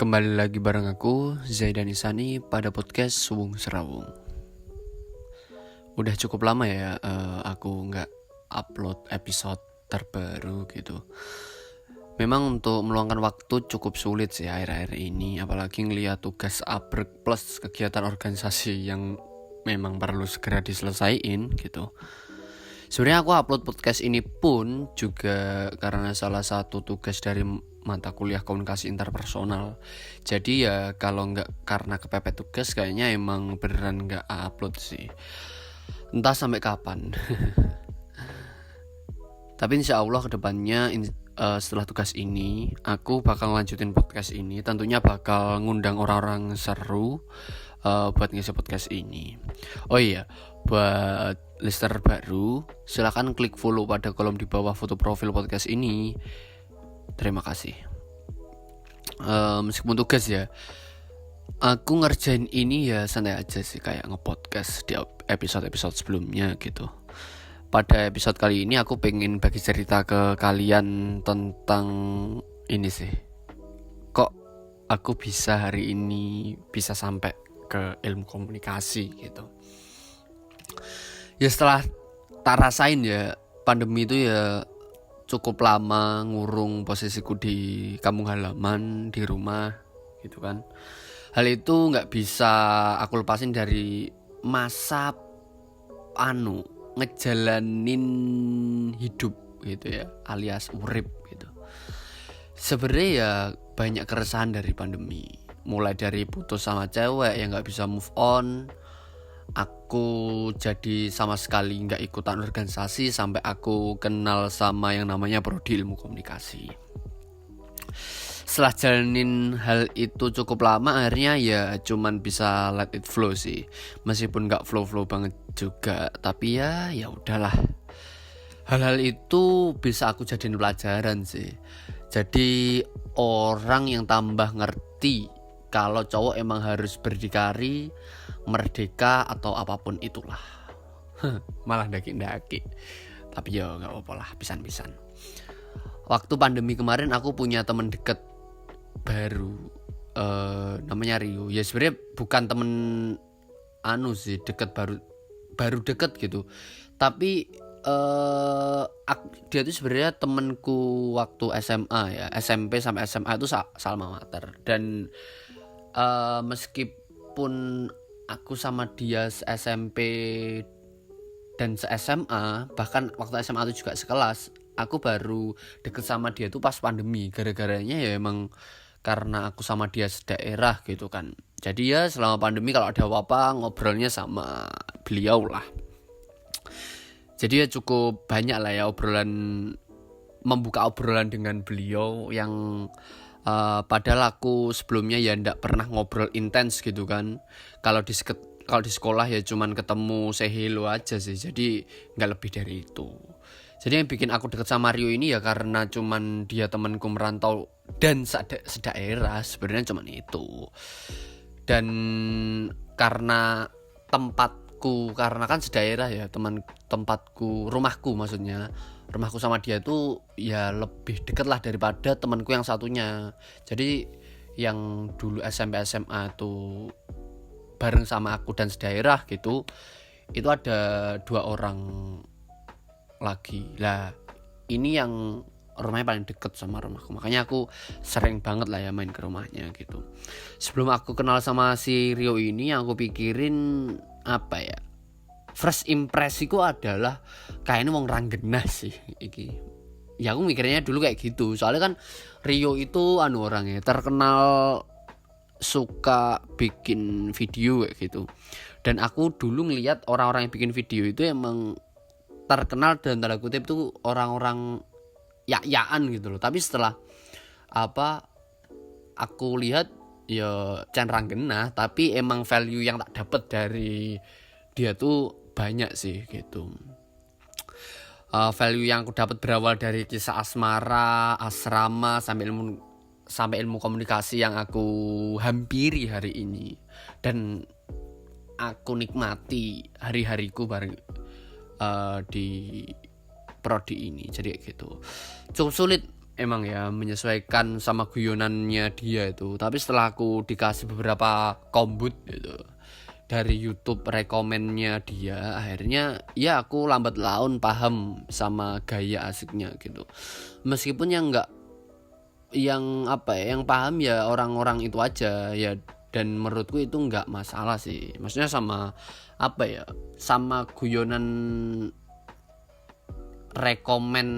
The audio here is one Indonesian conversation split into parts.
Kembali lagi bareng aku, Zaidan Isani, pada podcast Suwung Serawung. Udah cukup lama ya aku nggak upload episode terbaru gitu. Memang untuk meluangkan waktu cukup sulit sih akhir-akhir ini, apalagi ngeliat tugas abrek plus kegiatan organisasi yang memang perlu segera diselesaikan gitu. Sebenarnya aku upload podcast ini pun juga karena salah satu tugas dari mata kuliah komunikasi interpersonal. Jadi ya kalau nggak karena kepepet tugas kayaknya emang beneran nggak upload sih. Entah sampai kapan. Tapi insya Allah kedepannya setelah tugas ini aku bakal lanjutin podcast ini. Tentunya bakal ngundang orang-orang seru buat ngisi podcast ini. Oh iya, buat listener baru silakan klik follow pada kolom di bawah foto profil podcast ini. Terima kasih. Meskipun tugas ya, aku ngerjain ini ya santai aja sih, kayak ngepodcast di episode-episode sebelumnya gitu. Pada episode kali ini aku pengen bagi cerita ke kalian tentang ini sih. Kok aku bisa hari ini bisa sampai ke ilmu komunikasi gitu. Ya setelah tak rasain ya pandemi itu ya cukup lama ngurung posisiku di kampung halaman, di rumah gitu kan. Hal itu nggak bisa aku lepasin dari masa ngejalanin hidup gitu ya, alias urip gitu. Sebenarnya ya banyak keresahan dari pandemi, mulai dari putus sama cewek yang nggak bisa move on. Aku jadi sama sekali gak ikutan organisasi sampai aku kenal sama yang namanya prodi ilmu komunikasi. Setelah jalanin hal itu cukup lama, akhirnya ya cuman bisa let it flow sih. Meskipun gak flow-flow banget juga, tapi ya udahlah. Hal-hal itu bisa aku jadiin pelajaran sih. Jadi orang yang tambah ngerti kalau cowok emang harus berdikari, merdeka atau apapun itulah. Malah daki-daki. Tapi ya gak apa-apa lah, pisan-pisan. Waktu pandemi kemarin aku punya temen deket baru, namanya Rio. Ya sebenarnya bukan temen sih, deket baru deket gitu. Tapi dia tuh sebenarnya temenku waktu SMA ya, SMP sampai SMA itu salma mater. Dan meskipun aku sama dia SMP dan se-SMA, bahkan waktu SMA itu juga sekelas, aku baru deket sama dia tuh pas pandemi. Gara-garanya ya emang karena aku sama dia sedaerah gitu kan. Jadi ya selama pandemi kalau ada apa-apa ngobrolnya sama beliau lah. Jadi ya cukup banyak lah ya membuka obrolan dengan beliau yang padahal aku sebelumnya ya ndak pernah ngobrol intens gitu kan. Kalau di sekolah ya cuman ketemu say hello aja sih. Jadi nggak lebih dari itu. Jadi yang bikin aku deket sama Rio ini ya karena cuman dia temanku merantau dan sedaerah, sebenarnya cuman itu. Dan karena karena kan sedaerah ya, rumahku maksudnya, rumahku sama dia itu ya lebih deket lah daripada temanku yang satunya. Jadi yang dulu SMP SMA tuh bareng sama aku dan sedaerah gitu, itu ada 2 orang lagi lah. Ini yang rumahnya paling deket sama rumahku, makanya aku sering banget lah ya main ke rumahnya gitu. Sebelum aku kenal sama si Rio ini, aku pikirin apa ya, first impresiku adalah kayaknya wong ranggenah sih iki. Ya aku mikirnya dulu kayak gitu, soalnya kan Rio itu orangnya terkenal suka bikin video kayak gitu. Dan aku dulu ngelihat orang-orang yang bikin video itu emang terkenal dan tanda kutip tuh orang-orang yak-yakan gitu loh. Tapi setelah aku lihat ya cenderung genah, tapi emang value yang tak dapat dari dia tuh banyak sih gitu. Value yang aku dapat berawal dari kisah asmara, asrama, sampai ilmu komunikasi yang aku hampiri hari ini. Dan aku nikmati hari-hariku bareng di prodi ini. Jadi gitu. Cukup sulit emang ya menyesuaikan sama guyonannya dia itu. Tapi setelah aku dikasih beberapa kombut gitu dari YouTube rekomennya dia, akhirnya ya aku lambat laun paham sama gaya asiknya gitu. Meskipun yang paham ya orang-orang itu aja ya, dan menurutku itu nggak masalah sih. Maksudnya sama guyonan rekomen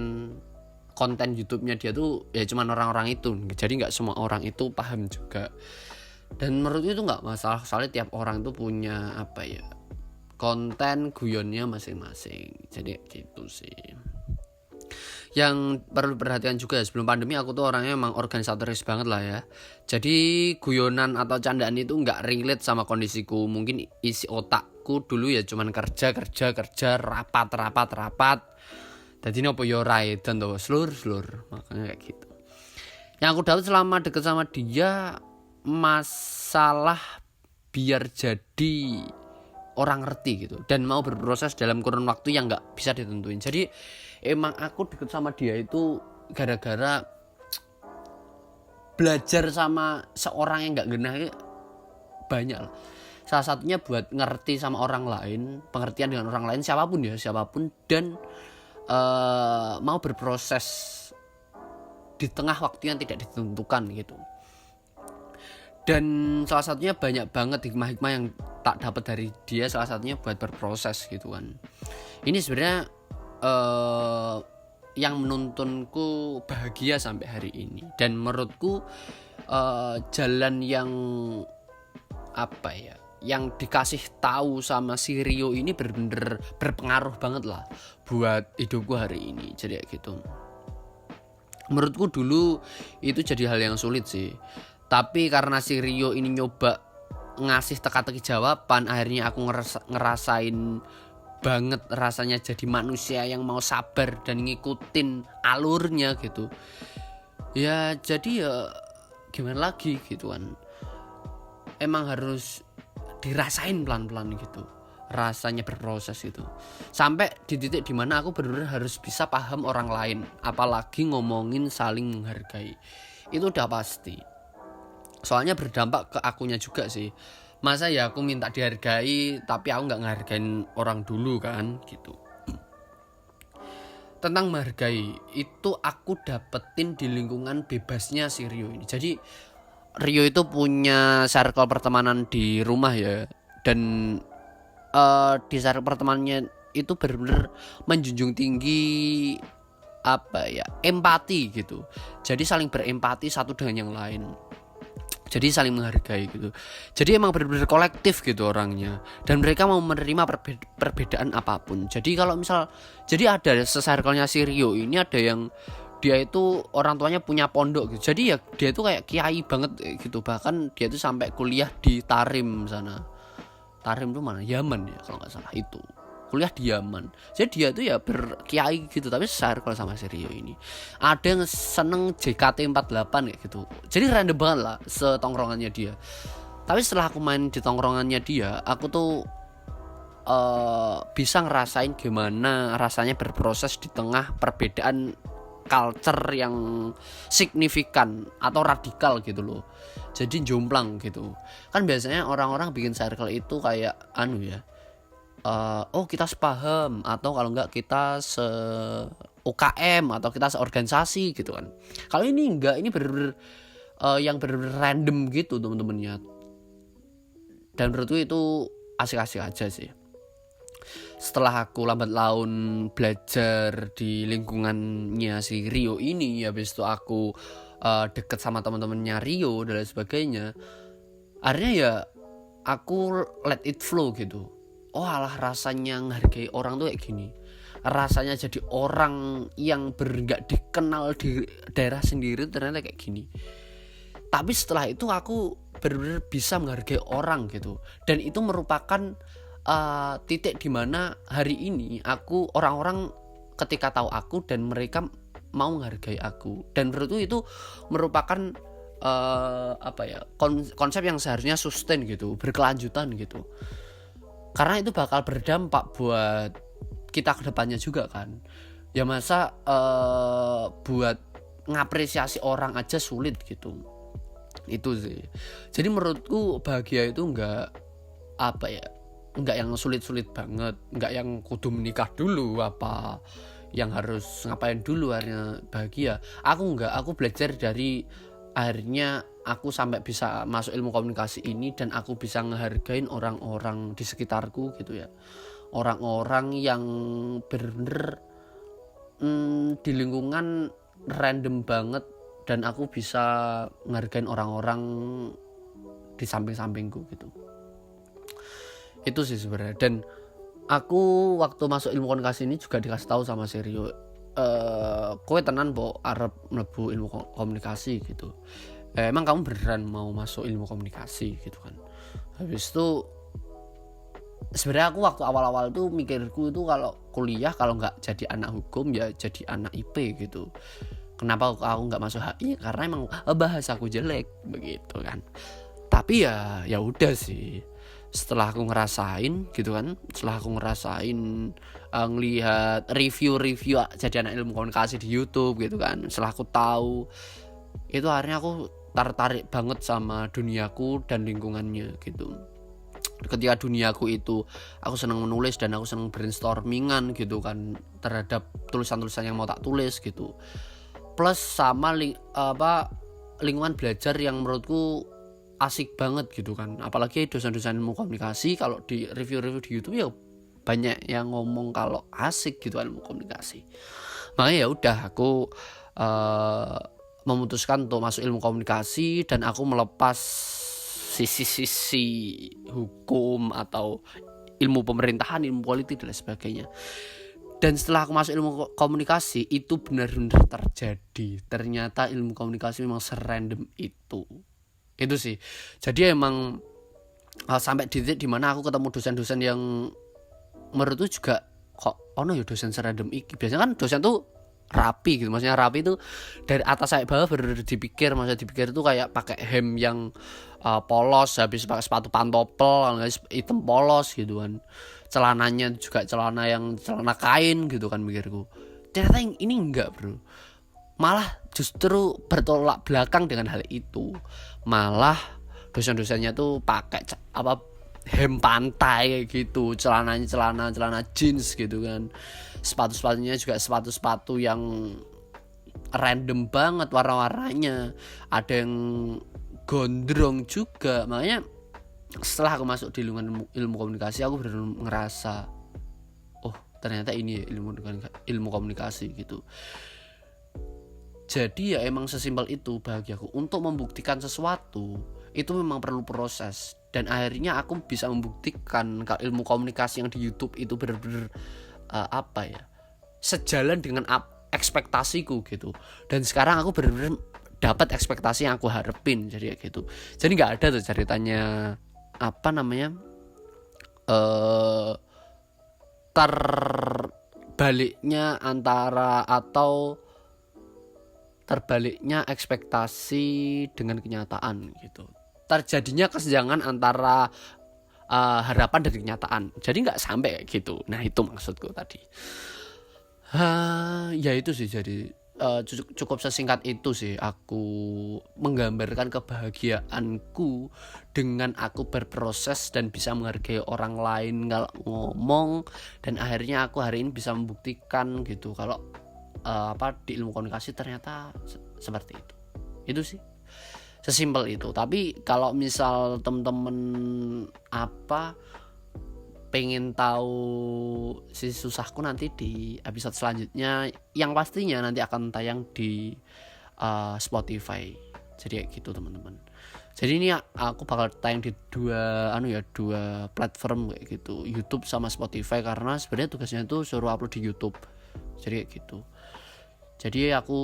konten YouTube-nya dia tuh ya cuman orang-orang itu, jadi nggak semua orang itu paham juga. Dan menurutku itu nggak masalah, soalnya tiap orang itu punya konten guyonnya masing-masing. Jadi gitu sih. Yang perlu perhatian juga ya, sebelum pandemi aku tuh orangnya emang organisatoris banget lah ya. Jadi guyonan atau candaan itu nggak relate sama kondisiku. Mungkin isi otakku dulu ya cuman kerja, rapat. Jadi nopo yo dan tuh slur makanya kayak gitu. Yang aku dapat selama deket sama dia, masalah biar jadi orang ngerti gitu dan mau berproses dalam kurun waktu yang nggak bisa ditentuin. Jadi emang aku deket sama dia itu gara-gara belajar sama seorang yang nggak genah banyak lah. Salah satunya buat ngerti sama orang lain, pengertian dengan orang lain siapapun dan mau berproses di tengah waktu yang tidak ditentukan gitu. Dan salah satunya banyak banget hikmah-hikmah yang tak dapat dari dia, salah satunya buat berproses gitu kan. Ini sebenarnya yang menuntunku bahagia sampai hari ini. Dan menurutku jalan yang dikasih tahu sama si Rio ini benar-benar berpengaruh banget lah buat hidupku hari ini. Jadi kayak gitu. Menurutku dulu itu jadi hal yang sulit sih. Tapi karena si Rio ini nyoba ngasih teka-teki jawaban, akhirnya aku ngerasain banget rasanya jadi manusia yang mau sabar dan ngikutin alurnya gitu. Ya jadi ya gimana lagi gitu kan. Emang harus dirasain pelan-pelan gitu, rasanya berproses gitu, sampai di titik dimana aku benar-benar harus bisa paham orang lain, apalagi ngomongin saling menghargai. Itu udah pasti, soalnya berdampak ke akunya juga sih. Masa ya aku minta dihargai tapi aku nggak ngehargain orang dulu kan gitu. Tentang menghargai itu aku dapetin di lingkungan bebasnya si Rio ini. Jadi Rio itu punya circle pertemanan di rumah ya, dan di circle pertemanannya itu benar-benar menjunjung tinggi empati gitu. Jadi saling berempati satu dengan yang lain. Jadi saling menghargai gitu. Jadi emang benar-benar kolektif gitu orangnya, dan mereka mau menerima perbedaan apapun. Jadi kalau jadi ada se-circle-nya si Rio ini ada yang dia itu orang tuanya punya pondok gitu. Jadi ya dia itu kayak kiai banget gitu. Bahkan dia itu sampai kuliah di Tarim sana. Tarim itu mana? Yaman ya kalau nggak salah itu. Kuliah di Yaman. Jadi dia itu ya berkiai gitu, tapi circle sama si Rio ini. Ada yang seneng JKT48 kayak gitu. Jadi random banget lah setongkrongannya dia. Tapi setelah aku main di tongkrongannya dia, aku tuh bisa ngerasain gimana rasanya berproses di tengah perbedaan culture yang signifikan atau radikal gitu loh. Jadi jomplang gitu. Kan biasanya orang-orang bikin circle itu kayak kita sepaham, atau kalau enggak kita se UKM atau kita seorganisasi gitu kan. Kalau ini enggak, ini bener-bener yang bener-bener random gitu temen-temennya. Dan menurutku itu asik-asik aja sih. Setelah aku lambat laun belajar di lingkungannya si Rio ini, habis itu aku deket sama teman-temannya Rio dan lain sebagainya, akhirnya ya aku let it flow gitu. Oh alah, rasanya menghargai orang tuh kayak gini, rasanya jadi orang yang nggak dikenal di daerah sendiri ternyata kayak gini. Tapi setelah itu aku benar-benar bisa menghargai orang gitu, dan itu merupakan titik dimana hari ini orang-orang ketika tahu aku dan mereka mau menghargai aku. Dan menurutku itu merupakan konsep yang seharusnya sustain gitu, berkelanjutan gitu, karena itu bakal berdampak buat kita kedepannya juga kan. Ya masa buat ngapresiasi orang aja sulit gitu. Itu sih. Jadi menurutku bahagia itu enggak yang sulit-sulit banget, enggak yang kudu menikah dulu apa yang harus ngapain dulu akhirnya bahagia. Aku belajar dari akhirnya aku sampai bisa masuk ilmu komunikasi ini, dan aku bisa ngehargain orang-orang di sekitarku gitu ya. Orang-orang yang bener-bener di lingkungan random banget, dan aku bisa ngehargain orang-orang di samping-sampingku gitu. Itu sih sebenarnya. Dan aku waktu masuk ilmu komunikasi ini juga dikasih tahu sama Serio, kowe tenan mbok arep mlebu ilmu komunikasi gitu. Emang kamu beneran mau masuk ilmu komunikasi gitu kan. Habis itu sebenarnya aku waktu awal-awal tuh mikirku itu kalau kuliah, kalau nggak jadi anak hukum ya jadi anak IP gitu. Kenapa aku nggak masuk HI? Karena emang bahasaku jelek begitu kan. Tapi ya udah sih. Setelah aku ngerasain gitu kan, ngelihat review jadi anak ilmu komunikasi di YouTube gitu kan, setelah aku tahu itu, akhirnya aku tertarik banget sama duniaku dan lingkungannya gitu. Ketika duniaku itu aku senang menulis dan aku senang brainstormingan gitu kan terhadap tulisan-tulisan yang mau tak tulis gitu, plus sama lingkungan belajar yang menurutku asik banget gitu kan. Apalagi dosen-dosen ilmu komunikasi, kalau di review-review di YouTube ya banyak yang ngomong kalau asik gitu ilmu komunikasi. Makanya ya udah aku memutuskan untuk masuk ilmu komunikasi, dan aku melepas sisi-sisi hukum atau ilmu pemerintahan, ilmu politik dan sebagainya. Dan setelah aku masuk ilmu komunikasi, itu benar-benar terjadi. Ternyata ilmu komunikasi memang serandom itu. Itu sih. Jadi emang sampai di titik dimana aku ketemu dosen-dosen yang menurutku juga kok ono ya dosen serandom iki. Biasanya kan dosen tuh rapi gitu, maksudnya rapi itu dari atas sampai bawah dipikir, maksudnya dipikir itu kayak pakai hem yang polos, habis pakai sepatu pantopel hitam polos gitu kan, celananya juga celana kain gitu kan, mikirku. Ternyata ini enggak bro, malah justru bertolak belakang dengan hal itu. Malah dosen-dosennya tuh pakai hem pantai gitu, celana jeans gitu kan, sepatunya juga sepatu yang random banget warna-warnanya, ada yang gondrong juga. Makanya setelah aku masuk di lingkungan ilmu komunikasi, aku benar-benar ngerasa oh ternyata ini ya ilmu komunikasi gitu. Jadi ya emang sesimpel itu bahagiaku. Untuk membuktikan sesuatu itu memang perlu proses, dan akhirnya aku bisa membuktikan kalau ilmu komunikasi yang di YouTube itu benar-benar sejalan dengan ekspektasiku gitu. Dan sekarang aku benar-benar dapat ekspektasi yang aku harapin, jadi gitu. Jadi nggak ada tuh ceritanya terbaliknya ekspektasi dengan kenyataan gitu. Terjadinya kesenjangan antara harapan dan kenyataan. Jadi nggak sampai kayak gitu. Nah itu maksudku tadi. Ya itu sih, jadi cukup sesingkat itu sih aku menggambarkan kebahagiaanku dengan aku berproses dan bisa menghargai orang lain kalau ngomong, dan akhirnya aku hari ini bisa membuktikan gitu kalau di ilmu komunikasi ternyata seperti itu. Itu sih sesimpel itu. Tapi kalau misal temen-temen pengen tahu sisi susahku nanti di episode selanjutnya, yang pastinya nanti akan tayang di Spotify. Jadi kayak gitu teman-teman. Jadi ini aku bakal tayang di dua platform kayak gitu, YouTube sama Spotify, karena sebenarnya tugasnya itu suruh upload di YouTube. Jadi kayak gitu. Jadi aku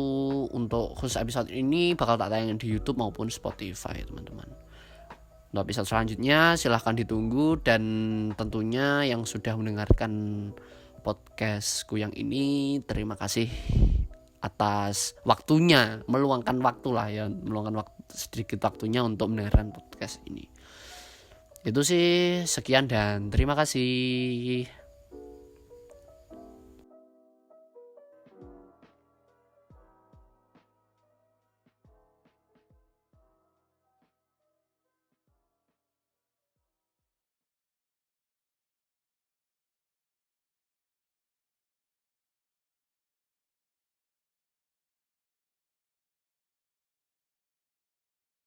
untuk khusus episode ini bakal tak tayangin di YouTube maupun Spotify teman-teman. Untuk episode selanjutnya silahkan ditunggu, dan tentunya yang sudah mendengarkan podcastku yang ini, terima kasih atas waktunya, meluangkan sedikit waktunya untuk mendengarkan podcast ini. Itu sih, sekian dan terima kasih.